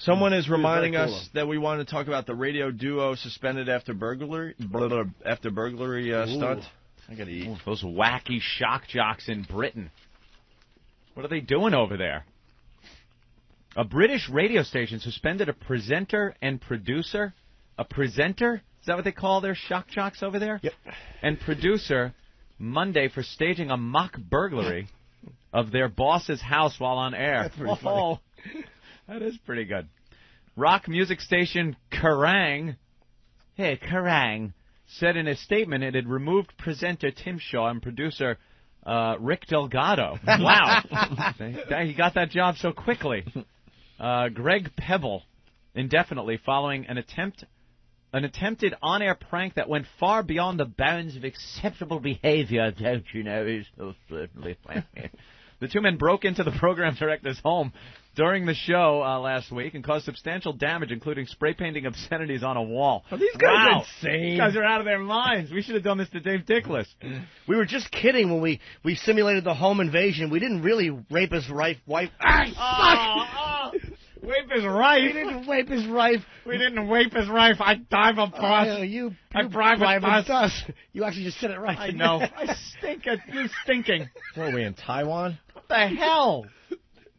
Someone is reminding us that we want to talk about the radio duo suspended after burglary. Stunt. I gotta eat. Those wacky shock jocks in Britain. What are they doing over there? A British radio station suspended a presenter and producer. A presenter? Is that what they call their shock jocks over there? Yep. And producer Monday for staging a mock burglary of their boss's house while on air. That's pretty funny. That is pretty good. Rock music station Kerrang! Hey, Kerrang! Said in a statement it had removed presenter Tim Shaw and producer Rick Delgado. Wow. He got that job so quickly. Greg Pebble, indefinitely, following an attempted on-air prank that went far beyond the bounds of acceptable behavior, don't you know? He's so certainly funny. The two men broke into the program director's home during the show last week and caused substantial damage, including spray painting obscenities on a wall. Are these guys wow. insane? These guys are out of their minds. We should have done this to Dave Dickless. We were just kidding when we simulated the home invasion. We didn't really rape his wife. Rape his wife. We didn't rape his wife. We didn't rape his wife. I dive a bus. You private us. You actually just said it right. I know. I stink at you stinking. What are we in Taiwan? What the hell?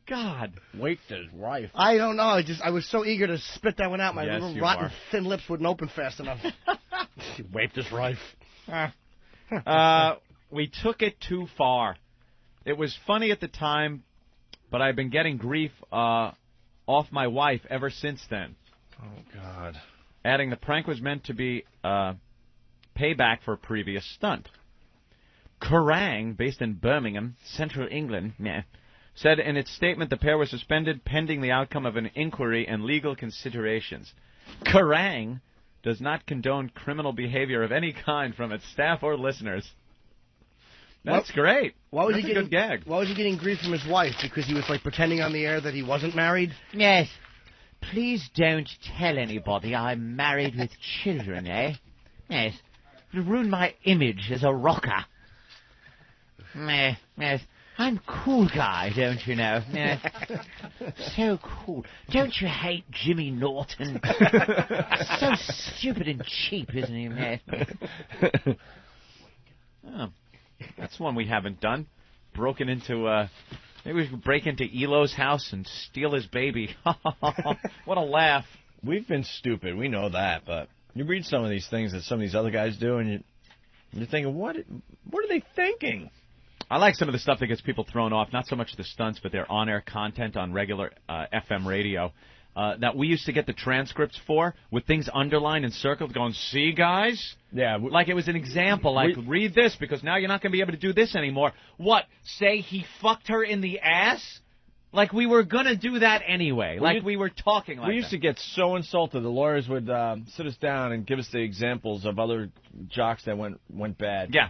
God. Raped his wife. I don't know. I was so eager to spit that one out. My Yes, little you rotten are. thin lips wouldn't open fast enough. She raped his wife. We took it too far. It was funny at the time, but I've been getting grief off my wife ever since then. Oh, God. Adding the prank was meant to be payback for a previous stunt. Kerrang, based in Birmingham, Central England, said in its statement the pair was suspended pending the outcome of an inquiry and legal considerations. Kerrang does not condone criminal behavior of any kind from its staff or listeners. That's great. That's a good gag. Why was he getting grief from his wife? Because he was pretending on the air that he wasn't married? Yes. Please don't tell anybody I'm married with children, eh? Yes. It'll ruin my image as a rocker. Yes. I'm a cool guy, don't you know? Yes. So cool. Don't you hate Jimmy Norton? So stupid and cheap, isn't he? Yes. Oh, that's one we haven't done. Broken into, maybe we could break into Elo's house and steal his baby. What a laugh. We've been stupid. We know that, but you read some of these things that some of these other guys do, and you're thinking, what are they thinking? I like some of the stuff that gets people thrown off, not so much the stunts, but their on-air content on regular FM radio that we used to get the transcripts for with things underlined and circled going, see, guys? Yeah. Like it was an example, like, read this because now you're not going to be able to do this anymore. What, say he fucked her in the ass? Like we were going to do that anyway. We were talking like that. We used to get so insulted. The lawyers would sit us down and give us the examples of other jocks that went bad. Yeah.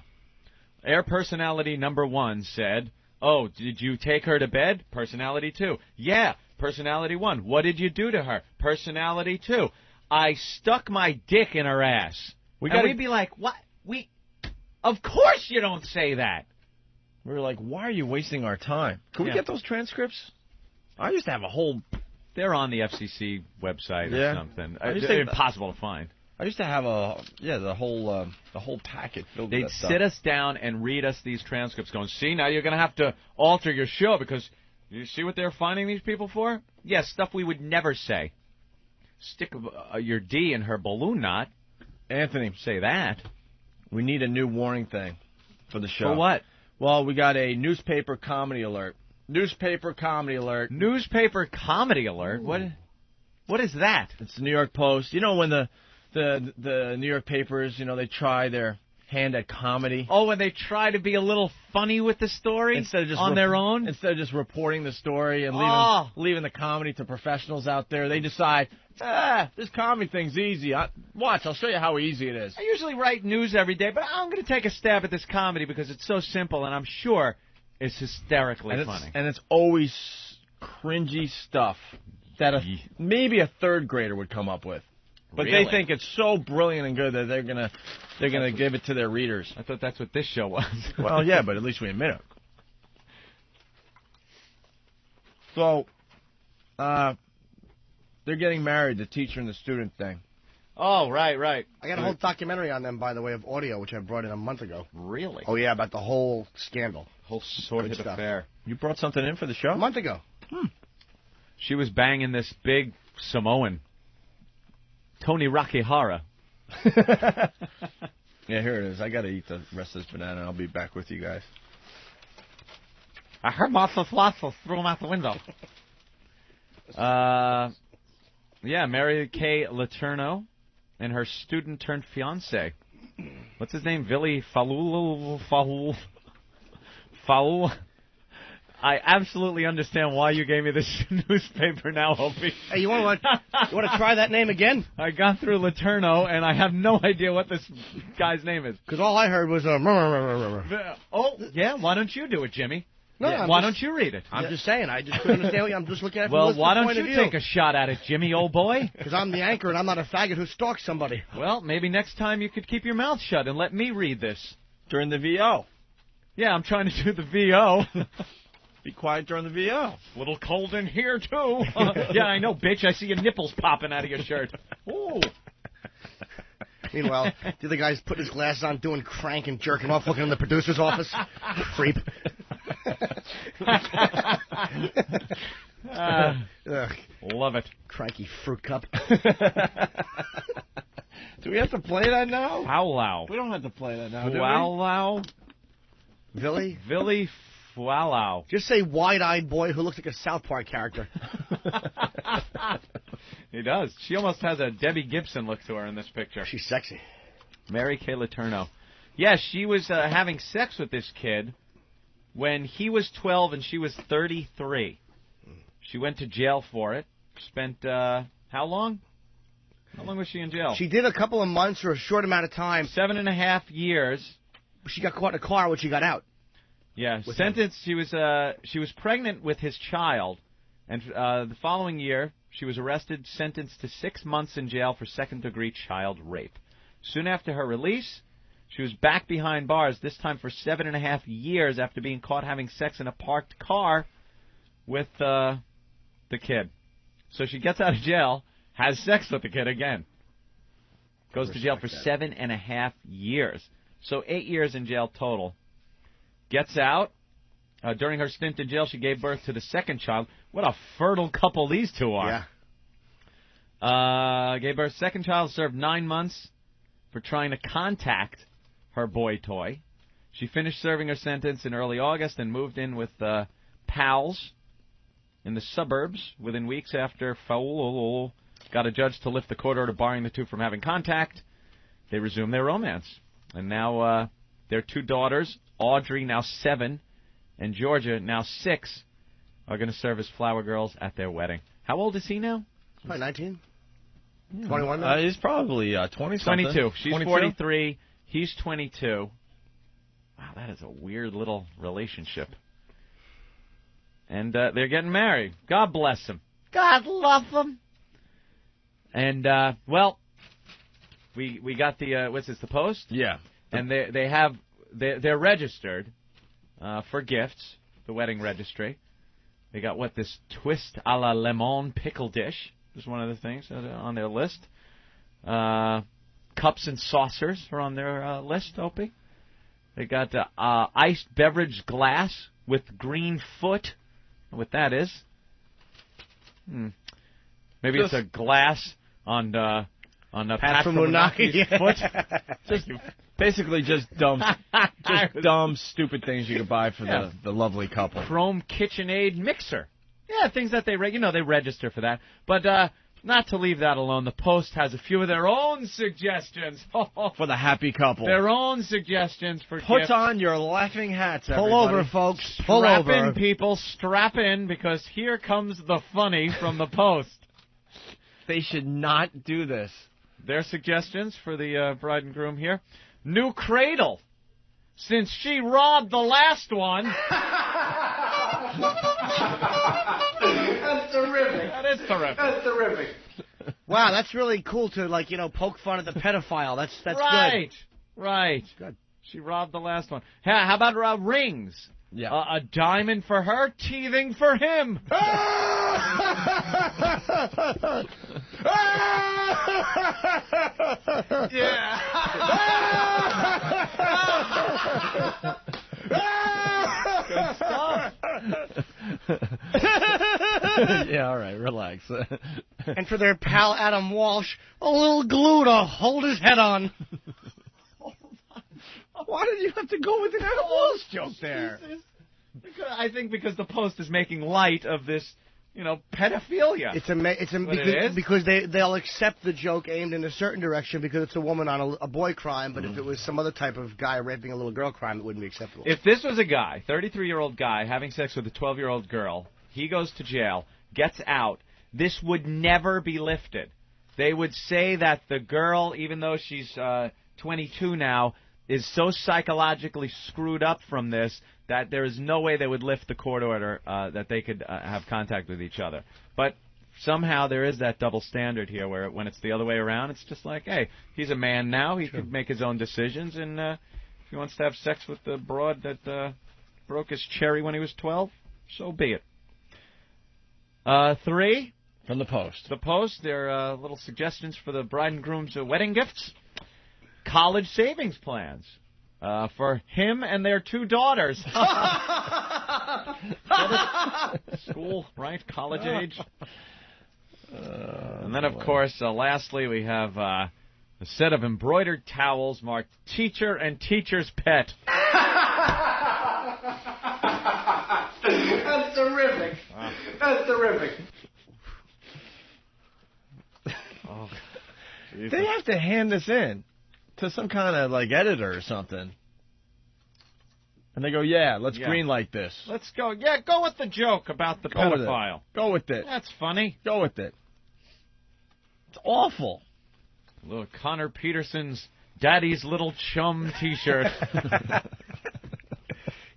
Air personality number 1 said, oh, did you take her to bed? Personality 2. Yeah. Personality 1. What did you do to her? Personality 2. I stuck my dick in her ass. We'd be like, what? Of course you don't say that. We were like, why are you wasting our time? Can we get those transcripts? I used to have a whole... They're on the FCC website or something. They're impossible to find. I used to have the whole packet filled with that stuff. They'd sit us down and read us these transcripts going, see, now you're going to have to alter your show because you see what they're finding these people for? Yes, stuff we would never say. Stick your D in her balloon knot. Anthony. Say that. We need a new warning thing for the show. For what? Well, we got a newspaper comedy alert. Newspaper comedy alert. Newspaper comedy alert? What is that? It's the New York Post. You know when the New York papers, they try their hand at comedy. Oh, when they try to be a little funny with the story instead of just on their own? Instead of just reporting the story and leaving the comedy to professionals out there, they decide, this comedy thing's easy. Watch, I'll show you how easy it is. I usually write news every day, but I'm going to take a stab at this comedy because it's so simple, and I'm sure it's hysterically funny. And it's always cringy stuff that maybe a third grader would come up with. But Really? They think it's so brilliant and good that they're gonna give it to their readers. I thought that's what this show was. Well, yeah, but at least we admit it. So, They're getting married, the teacher and the student thing. Oh, right. I got a whole documentary on them, by the way, of audio, which I brought in a month ago. Really? Oh, yeah, about the whole scandal. Whole sordid Good stuff. affair. You brought something in for the show? A month ago. She was banging this big Samoan, Tony Rakihara. Yeah, here it is. I got to eat the rest of this banana, and I'll be back with you guys. I heard Monsters threw him out the window. Yeah, Mary Kay Letourneau and her student-turned-fiancé. What's his name? Vili Faul. I absolutely understand why you gave me this newspaper now, Opie. Hey, you want to try that name again? I got through Letourneau, and I have no idea what this guy's name is. Because all I heard was Oh, yeah, why don't you do it, Jimmy? No, Yeah, I'm why just- don't you read it? I'm just saying. I just couldn't understand. I'm just looking at it from Well, a why don't point you of view. take a shot at it, Jimmy, old boy? Because I'm the anchor and I'm not a faggot who stalks somebody. Well, maybe next time you could keep your mouth shut and let me read this. During the VO. Yeah, I'm trying to do the VO. Be quiet during the VO. Little cold in here, too. Yeah, I know, bitch. I see your nipples popping out of your shirt. Ooh. Meanwhile, the other guy's putting his glasses on, doing crank and jerking off, looking in the producer's office. Creep. Ugh, Love it. cranky fruit cup. Do we have to play that now? Powwow. We don't have to play that now, do we? Powwow. Billy? Billy Powwow. Just say wide-eyed boy who looks like a South Park character. He does. She almost has a Debbie Gibson look to her in this picture. She's sexy. Mary Kay Letourneau. Yeah, she was having sex with this kid when he was 12 and she was 33. She went to jail for it. Spent, how long? How long was she in jail? She did a couple of months or a short amount of time. 7.5 years. She got caught in a car when she got out. Yeah, With sentenced. She was pregnant with his child, and the following year she was arrested, sentenced to 6 months in jail for second-degree child rape. Soon after her release, she was back behind bars, this time for 7.5 years after being caught having sex in a parked car with the kid. So she gets out of jail, has sex with the kid again. Goes to jail for 7.5 years. So 8 years in jail total. Gets out. During her stint in jail, she gave birth to the second child. What a fertile couple these two are. Yeah. Gave birth to second child, served 9 months for trying to contact her boy toy. She finished serving her sentence in early August and moved in with pals in the suburbs within weeks after Faul got a judge to lift the court order barring the two from having contact. They resumed their romance. And now their two daughters, Audrey, now 7, and Georgia, now 6, are going to serve as flower girls at their wedding. How old is he now? Probably 19. 21 now? He's probably 20-something. 22. She's 22? 43. He's 22. Wow, that is a weird little relationship. And they're getting married. God bless them. God love them. And, well, we got the, what's this, the Post? Yeah. And they're registered for gifts, the wedding registry. They got, this twist a la lemon pickle dish is one of the things on their list. Cups and saucers are on their list, Opie. They got iced beverage glass with green foot. I don't know what that is. Maybe it's a glass on Pat from Munaki's foot. Just basically just dumb, stupid things you could buy for the lovely couple. Chrome KitchenAid mixer. Yeah, things that they register for that. But not to leave that alone, the Post has a few of their own suggestions. For the happy couple. Their own suggestions for Put gifts. on your laughing hats, everybody. Pull over, folks. Pull Strap over. in, people. Strap in, because here comes the funny from the Post. They should not do this. Their suggestions for the bride and groom here. New cradle. Since she robbed the last one. That's terrific. That is terrific. That's terrific. Wow, that's really cool to, poke fun at the pedophile. That's right. good. Right. Good. She robbed the last one. How about rings? Yeah. A diamond for her, teething for him. Yeah. Good stuff. Yeah, all right, relax. And for their pal Adam Walsh, a little glue to hold his head on. Why did you have to go with an Adam Walsh joke there? I think because the Post is making light of this, pedophilia. Because they'll accept the joke aimed in a certain direction because it's a woman on a boy crime, but if it was some other type of guy raping a little girl crime, it wouldn't be acceptable. If this was a guy, 33-year-old guy, having sex with a 12-year-old girl, he goes to jail, gets out, this would never be lifted. They would say that the girl, even though she's 22 now, is so psychologically screwed up from this that there is no way they would lift the court order that they could have contact with each other. But somehow there is that double standard here where when it's the other way around, it's just like, hey, he's a man now. He can make his own decisions. And if he wants to have sex with the broad that broke his cherry when he was 12, so be it. 3. From the Post. The Post, their little suggestions for the bride and groom's wedding gifts. College savings plans for him and their 2 daughters. School, right? College age. And then, of course, lastly, we have a set of embroidered towels marked teacher and teacher's pet. That's terrific. That's terrific. Oh, They have to hand this in to some kind of editor or something. And they go, let's greenlight this. Let's go. Yeah, go with the joke about the pedophile. Go with it. That's funny. Go with it. It's awful. Little Connor Peterson's Daddy's Little Chum T-shirt.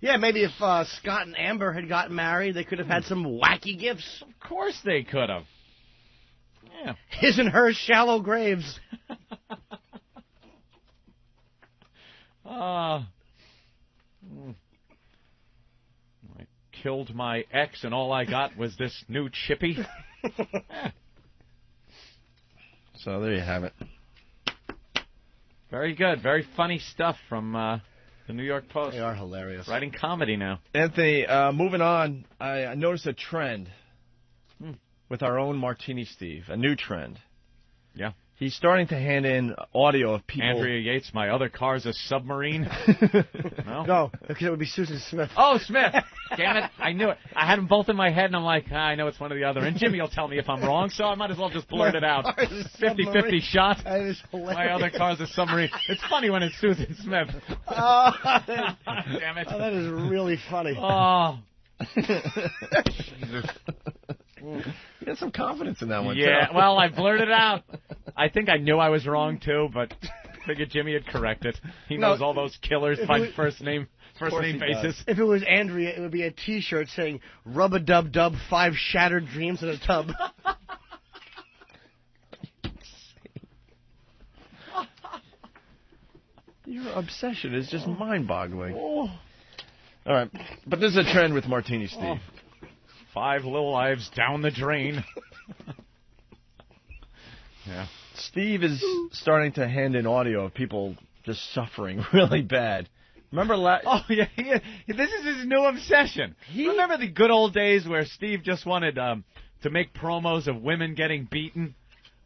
Yeah, maybe if Scott and Amber had gotten married, they could have had some wacky gifts. Of course they could have. Yeah. His and her shallow graves. I killed my ex and all I got was this new chippy. So there you have it. Very good. Very funny stuff from the New York Post. They are hilarious. Writing comedy now. Anthony, moving on, I noticed a trend with our own Martini Steve, a new trend. Yeah. He's starting to hand in audio of people. Andrea Yates, my other car's a submarine. No, because it would be Susan Smith. Oh, Smith. Damn it. I knew it. I had them both in my head, and I'm like, I know it's one or the other. And Jimmy will tell me if I'm wrong, so I might as well just blurt it out. 50-50 shot. That is hilarious. My other car's a submarine. It's funny when it's Susan Smith. Oh, damn it. Oh, that is really funny. Oh. Jesus. You had some confidence in that one, Yeah, too. well, I blurted out. I think I knew I was wrong, too, but figured Jimmy would correct it. He knows all those killers by first name basis. If it was Andrea, it would be a T-shirt saying, Rub-a-dub-dub, 5 shattered dreams in a tub. Your obsession is just mind-boggling. Oh. All right, but this is a trend with Martini Steve. Oh. 5 little lives down the drain. Yeah. Steve is starting to hand in audio of people just suffering really bad. Remember Oh, yeah. This is his new obsession. Remember the good old days where Steve just wanted to make promos of women getting beaten?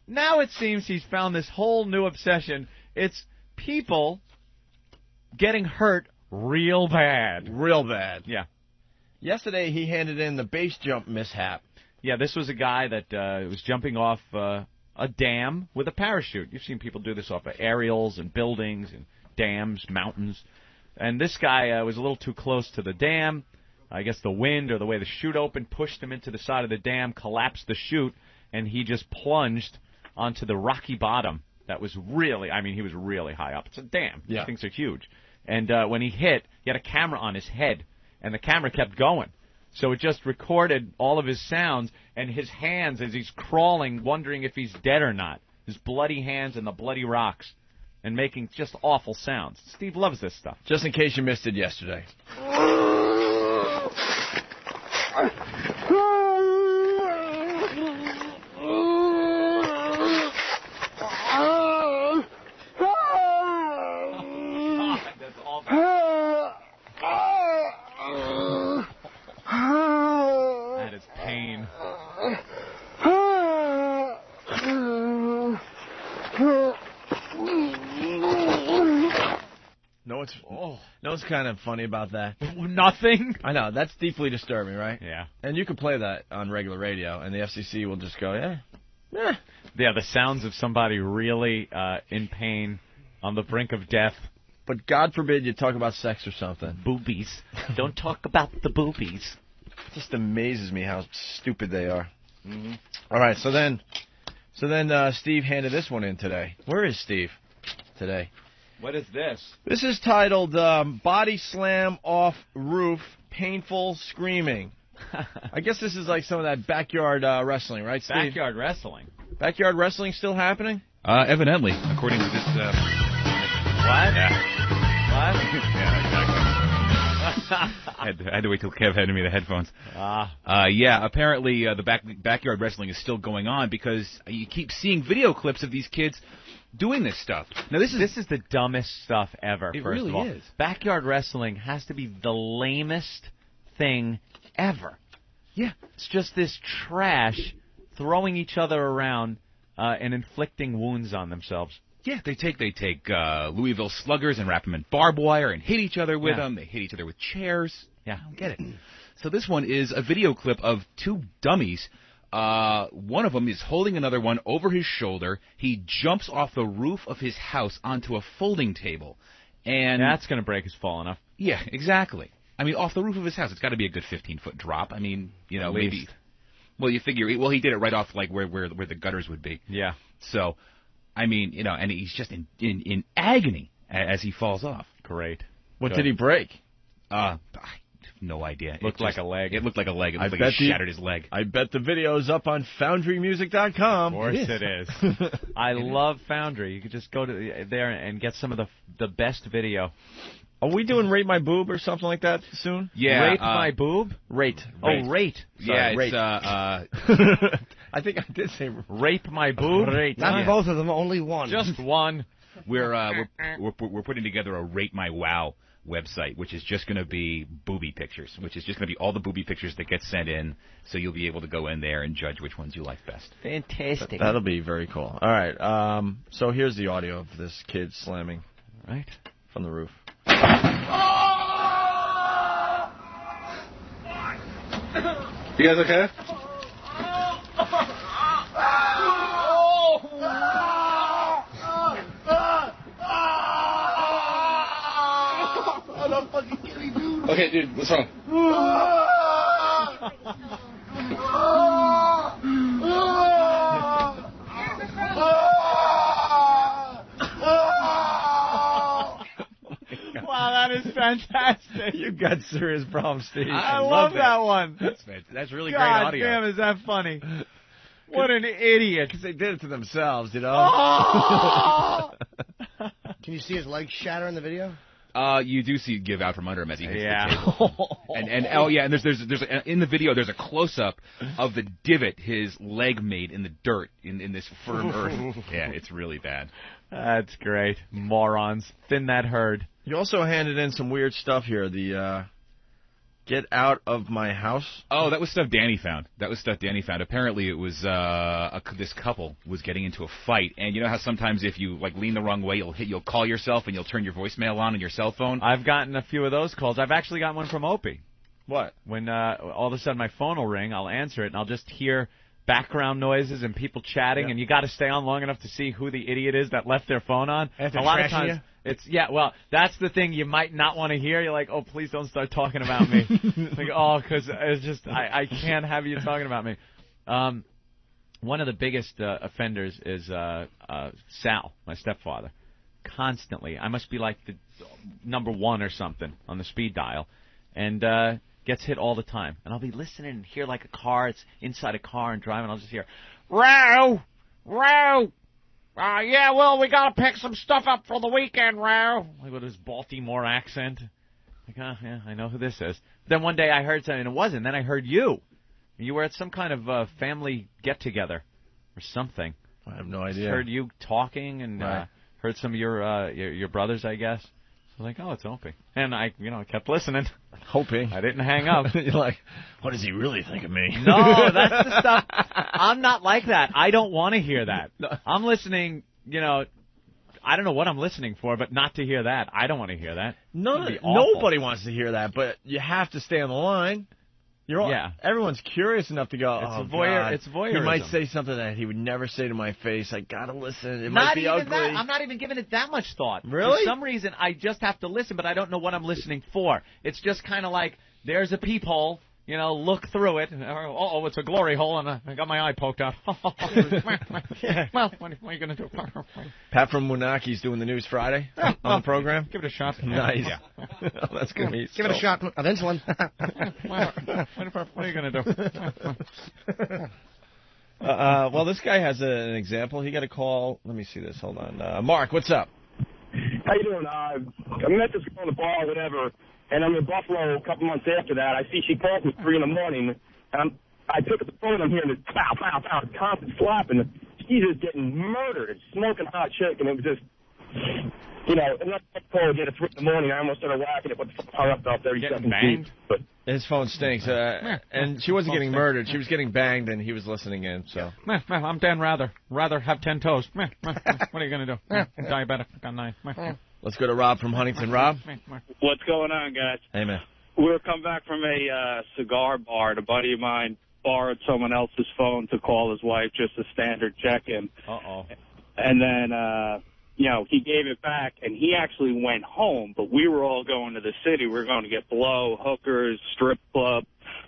Now it seems he's found this whole new obsession. It's people getting hurt real bad. Real bad. Yeah. Yesterday he handed in the base jump mishap. Yeah, this was a guy that was jumping off a dam with a parachute. You've seen people do this off of aerials and buildings and dams, mountains. And this guy was a little too close to the dam. I guess the wind or the way the chute opened pushed him into the side of the dam, collapsed the chute, and he just plunged onto the rocky bottom. That was really, he was really high up. It's a dam. Yeah. These things are huge. And when he hit, he had a camera on his head, and the camera kept going. So it just recorded all of his sounds and his hands as he's crawling, wondering if he's dead or not. His bloody hands and the bloody rocks, and making just awful sounds. Steve loves this stuff. Just in case you missed it yesterday. That is pain. No, what's kind of funny about that? Nothing. I know, that's deeply disturbing, right? Yeah. And you can play that on regular radio, and the FCC will just go, yeah. Yeah, the sounds of somebody really in pain, on the brink of death. But God forbid you talk about sex or something. Boobies. Don't talk about the boobies. It just amazes me how stupid they are. Mm-hmm. All right, so then Steve handed this one in today. Where is Steve today? What is this? This is titled Body Slam Off Roof, Painful Screaming. I guess this is like some of that backyard wrestling, right, Steve? Backyard wrestling. Backyard wrestling still happening? Evidently, according to this. What? Yeah. What? Yeah, exactly. I had to wait till Kev handed me the headphones. Yeah, apparently the backyard wrestling is still going on because you keep seeing video clips of these kids doing this stuff. Now, this is the dumbest stuff ever, It first really of all. is. Backyard wrestling has to be the lamest thing ever. Yeah. It's just this trash throwing each other around and inflicting wounds on themselves. Yeah, they take Louisville sluggers and wrap them in barbed wire and hit each other with Yeah. them. They hit each other with chairs. Yeah. I don't get it. So this one is a video clip of two dummies. One of them is holding another one over his shoulder. He jumps off the roof of his house onto a folding table. And That's going to break his fall enough. yeah, exactly. I mean, off the roof of his house, it's got to be a good 15-foot drop. I mean, you know, At maybe. least. Well, you figure. Well, he did it right off like where the gutters would be. Yeah. So, I mean, you know, and he's just in agony as he falls off. Great. What Good. did he break? I have no idea. Looked like a leg. It looked like a leg. It I looked like bet he you- shattered his leg. I bet the video's up on FoundryMusic.com. Of course it is. I love Foundry. You could just go to there and get some of the best video. Are we doing Rate My Boob or something like that soon? Yeah. Rape my boob? Rate. Oh, rate. Yeah, Sorry, it's rate. I think I did say Rape my boob? Rate. Not Yeah. both of them, only one. Just one. we're putting together a Rate My Wow website, which is just going to be booby pictures, which is just going to be all the booby pictures that get sent in, so you'll be able to go in there and judge which ones you like best. Fantastic. That'll be very cool. All right. So here's the audio of this kid slamming Right? from the roof. You guys okay? Okay, dude, what's wrong? Wow, that is fantastic. You got serious problems, Steve. I love that one. That's really God great audio. damn, is that funny? What an idiot. Because they did it to themselves, you know? Oh! Can you see his legs shatter in the video? You do see it give out from under him as he hits the Yeah. table. And oh yeah, and there's in the video there's a close up of the divot his leg made in the dirt in this firm earth. Yeah, it's really bad. That's great. Morons. Thin that herd. You also handed in some weird stuff here. The Get Out of My House. Oh, that was stuff Danny found. Apparently, it was this couple was getting into a fight, and you know how sometimes if you like lean the wrong way, you'll call yourself and you'll turn your voicemail on your cell phone. I've gotten a few of those calls. I've actually got one from Opie. What? When all of a sudden my phone will ring, I'll answer it, and I'll just hear background noises and people chatting, and you got to stay on long enough to see who the idiot is that left their phone on. After a lot of trashing times, you? it's well, that's the thing you might not want to hear. You're like, oh, please don't start talking about me. Like, oh, because it's just I can't have you talking about me. One of the biggest offenders is Sal, my stepfather. Constantly, I must be like the number one or something on the speed dial, and gets hit all the time. And I'll be listening and hear like a car. It's inside a car and driving. I'll just hear, row. Yeah, well, we got to pick some stuff up for the weekend, row. Like with his Baltimore accent. Like, yeah, I know who this is. Then one day I heard something, and it wasn't. Then I heard you. You were at some kind of family get-together or something. I have no idea. Heard you talking and heard some of your brothers, I guess. So I was like, oh, it's Opie. And I kept listening. Hoping. I didn't hang up. You're like, what does he really think of me? No, that's the stuff. I'm not like that. I don't want to hear that. I'm listening, I don't know what I'm listening for, but not to hear that. I don't want to hear that. Nobody wants to hear that, but you have to stay on the line. Everyone's curious enough to go, It's voyeurism. He might say something that he would never say to my face. I got to listen. It might be ugly. I'm not even giving it that much thought. Really? For some reason, I just have to listen, but I don't know what I'm listening for. It's just kind of like, there's a peephole. Look through it. Oh, it's a glory hole, and I got my eye poked out. Well, what are you going to do? Pat from Munaki's doing the News Friday on the program. Give it a shot. Nice. That's going to be Give it a shot of insulin. What are you going to do? Well, this guy has an example. He got a call. Let me see this. Hold on. Mark, what's up? How you doing? I met this girl in the bar or whatever, and I'm in Buffalo a couple months after that. I see she calls me 3 in the morning, and I pick up the phone, and I'm hearing this pow, pow, pow, constant slapping. She's just getting murdered, smoking hot chick, and it was just, and that's call again at 3 in the morning. I almost started whacking it, but hung up about 30 seconds. Banged? But his phone stinks, and she wasn't getting murdered. She was getting banged, and he was listening in. So I'm Dan Rather have 10 toes. What are you going to do? Diabetic. Got 9. Let's go to Rob from Huntington. Rob? What's going on, guys? Hey, man. We were coming back from a cigar bar, and a buddy of mine borrowed someone else's phone to call his wife, just a standard check-in. Uh-oh. And then, he gave it back, and he actually went home, but we were all going to the city. We were going to get blow, hookers, strip club,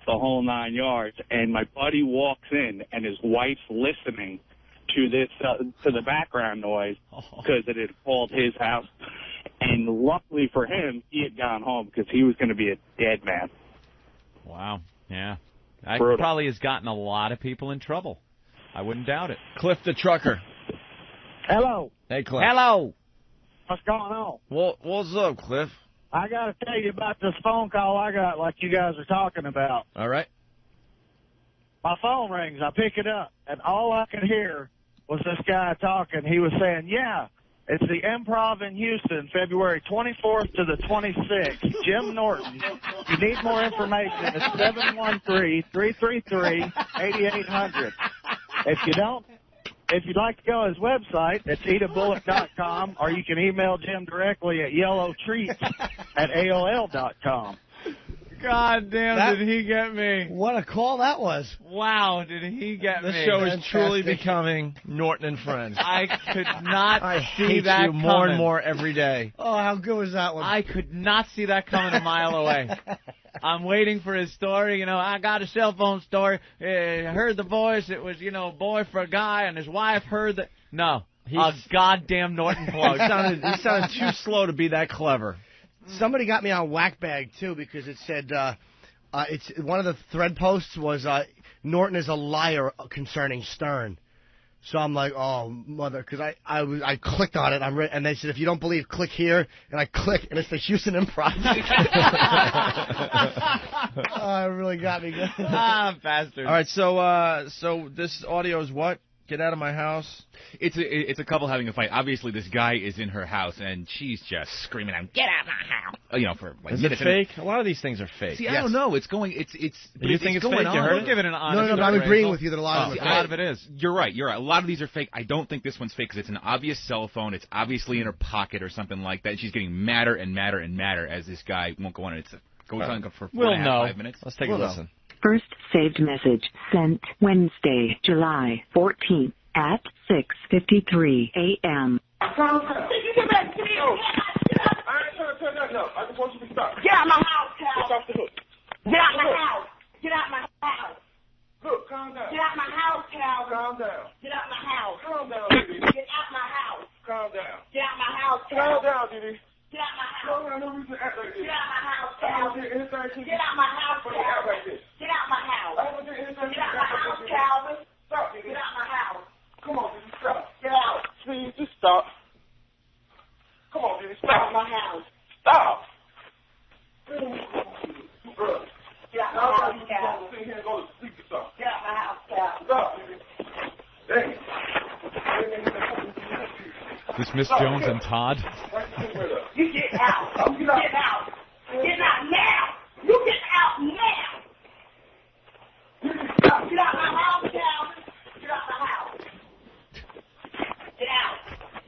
the whole 9 yards. And my buddy walks in, and his wife's listening to this to the background noise because it had called his house. And luckily for him, he had gone home because he was going to be a dead man. Wow. Yeah. That probably has gotten a lot of people in trouble. I wouldn't doubt it. Cliff the trucker. hello. Hey, Cliff. Hello. What's going on? Well, what's up, Cliff? I got to tell you about this phone call I got like you guys are talking about. All right. My phone rings. I pick it up, and all I could hear was this guy talking. He was saying, yeah, it's the Improv in Houston, February 24th to the 26th. Jim Norton. If you need more information, it's 713-333-8800. If you'd like to go to his website, it's eatabullet.com, or you can email Jim directly at yellowtreats@aol.com. God damn, did he get me. What a call that was. Wow, did he get me. This show is truly becoming Norton and Friends. I could not see hate that you coming. more and more every day. Oh, how good was that one? I could not see that coming a mile away. I'm waiting for his story. I got a cell phone story. I heard the voice. It was, boy for a guy, and his wife heard that. No, a goddamn Norton plug. He sounded too slow to be that clever. Somebody got me on Whackbag, too, because it said, it's one of the thread posts was, Norton is a liar concerning Stern. So I'm like, oh, mother, because I clicked on it, and they said, if you don't believe, click here, and I click, and it's the Houston Improv. Oh, it really got me good. Bastard. All right, so this audio is what? Get out of my house. It's a couple having a fight. Obviously, this guy is in her house, and she's just screaming out, "Get out of my house!" For like Is it fake? A lot of these things are fake. See, I don't know. It's going. It's. But you think it's going fake? on. You heard Don't give it an honest. No, I'm agreeing with you that a lot of it is. You're right. A lot of these are fake. I don't think this one's fake because it's an obvious cell phone. It's obviously in her pocket or something like that. She's getting madder and madder and madder as this guy won't go on. It goes on for 5 minutes. Let's take a listen. First saved message sent Wednesday, July 14th at 6:53 a.m. I ain't trying to turn that up. I just want you to stop. Get out my house, Cal. Get off the hook. Get out my house. Get out my house. Look, calm down. Get out my house, Cal. Calm down. Get out my house. Calm down, Didi. Get out my house. Calm down. Get out my house, Cal. Calm down, Didi. Get out my house. No reason to act like this. Get out my house, I Cal. don't get anything to Get out my house, when you act Cal. like this. Get out my house. I don't get anything Get out my house, Calvin. Stop, Didi. Get out my house. Come on, Didi, stop. Get out. Please, just stop. Come on, Didi, Get out stop. my house. Stop. house, Calvin. Get out my house, Calvin. This Miss Jones and Todd? You get out. Get out. Get out now. You get out now. Get out my house, Calvin. Get out my house. Get out.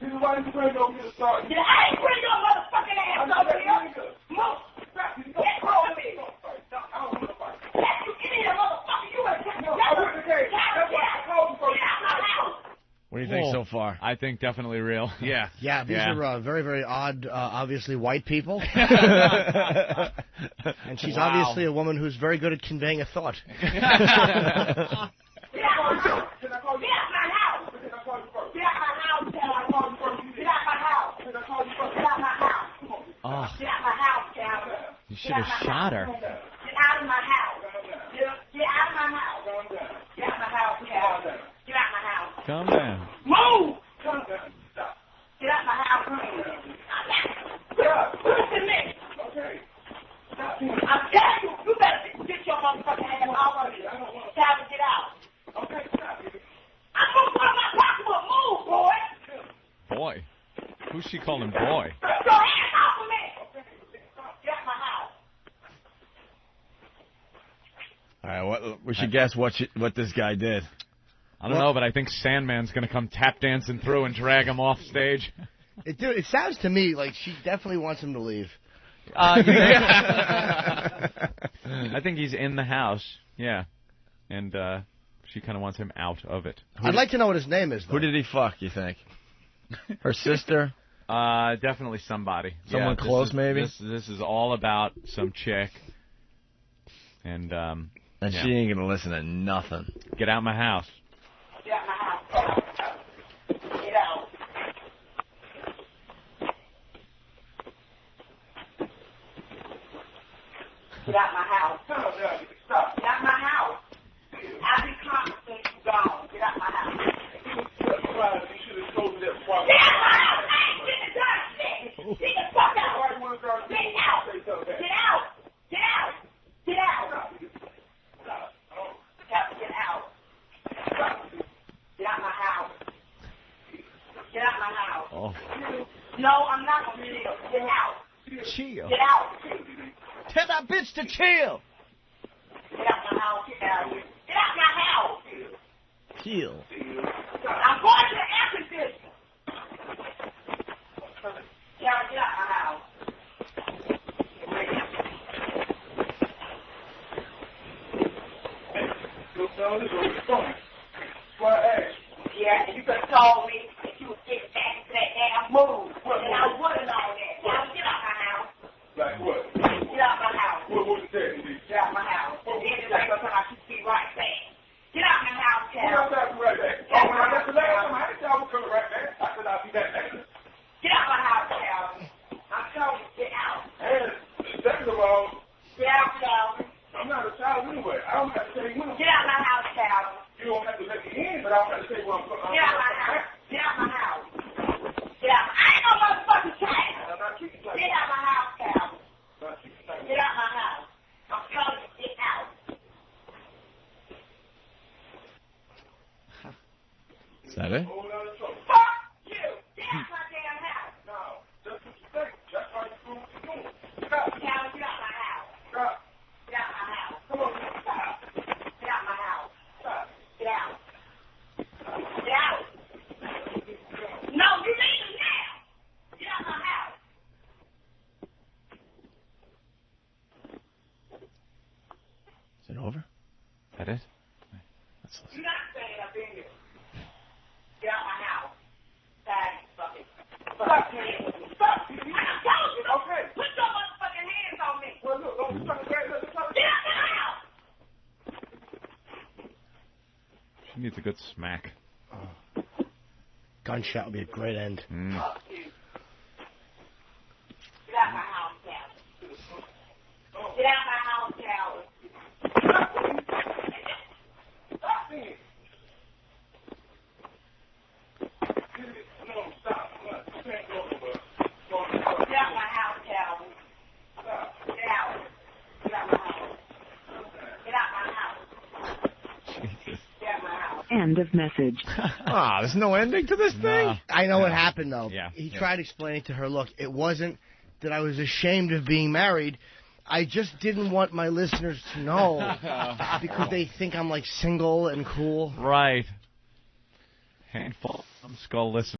Get out. I ain't bring your motherfucking ass over here. Move. Get over me. Let you get in here, motherfucker. You better take your What do you think so far? I think definitely real. Yeah. Yeah, these are very, very odd, obviously white people. And she's obviously a woman who's very good at conveying a thought. Get out my house. Get out my house. Get out my house. Get out my house. Get out my house. Oh, Get out my house, Calvin. you should have shot her. Get out of my house. Get out of my house. Get out of my house, Calvin. Get out my house. Calm down. Move! Get out my house. Listen to me. I'm telling you, you better get your motherfucking ass off of me. Calvin, get out. I'm gonna put my pocketbook. Move, boy. Boy. Who's she calling boy? Get your hands off of me. Get out my house. All right, we should guess what this guy did. I don't know, but I think Sandman's going to come tap dancing through and drag him off stage. It sounds to me like she definitely wants him to leave. I think he's in the house, yeah. And she kind of wants him out of it. I'd like to know what his name is, though. Who did he fuck, you think? Her sister? Definitely somebody. Someone close, maybe? This is all about some chick. And she ain't going to listen to nothing. Get out my house. Get out my house. Get out. Get out my house. Stop. Get out my house. I'll be calm since you gone. Get out my house. Get out my house. I ain't getting done shit. Get the fuck out. Get out. Get out. Get out. Get out. Get out. Get out. Get out my house. Get out my house. Oh. No, I'm not going to chill. Get out. Chill. Get out. Tell that bitch to chill. Get out my house. Get out. Get out my house. Chill. I'm going to the air conditioner. Get out my house. Yeah, and you could have told me that you was getting back into that damn move. And I would have known that. Now get out my house. Like what? Get out my house. What was that? Get out my house. And then it's like, I should be right back. Get out my house, Cal. What else I do right back? Oh, when I got the last time, I didn't say I was coming right back. I said I'll be back later. Get out my house, Cal. I'm telling you, get out. And second of all, Get out, Cal. I'm not a child anyway. I don't have to tell you when I'm Get out my house, Cal. You don't have to let me in, but I don't have to tell you where I'm going. Get out my house. Get out my house. Get out. I ain't no motherfucking child. I'm not treating you like Get out my house, Cal. I'm not treating you like Get out my house. I'm telling you, get out. Is that it? whole lot of trouble. Fuck you. Get out my damn house. No, that's what you think. That's why you're doing what you're doing. Stop. Cal, get out my house. Stop. Get out my house. Come on, stop. Get out my house. Stop. Get out. Get out. No, you leave him now. Get out my house. Is it over? That it? Let's listen. You're not staying up in here. Get out my house. Fag, fucking. Fuck me. Fuck me. I told you, okay. Put your motherfucking hands on me. Well, look, don't stop the let's talk. Get out my house. She needs a good smack. Gunshot would be a great end. Fuck you. Get out my house, Calvin. Get out my house, Calvin. Stop me. No, stop. You can't go nowhere. Get out my house, Calvin. Get out. Get out my house. Get out End of message. There's no ending to this thing? I know what happened, though. Yeah. He tried explaining to her, look, it wasn't that I was ashamed of being married. I just didn't want my listeners to know because they think I'm, like, single and cool. Right. Handful of skull listeners.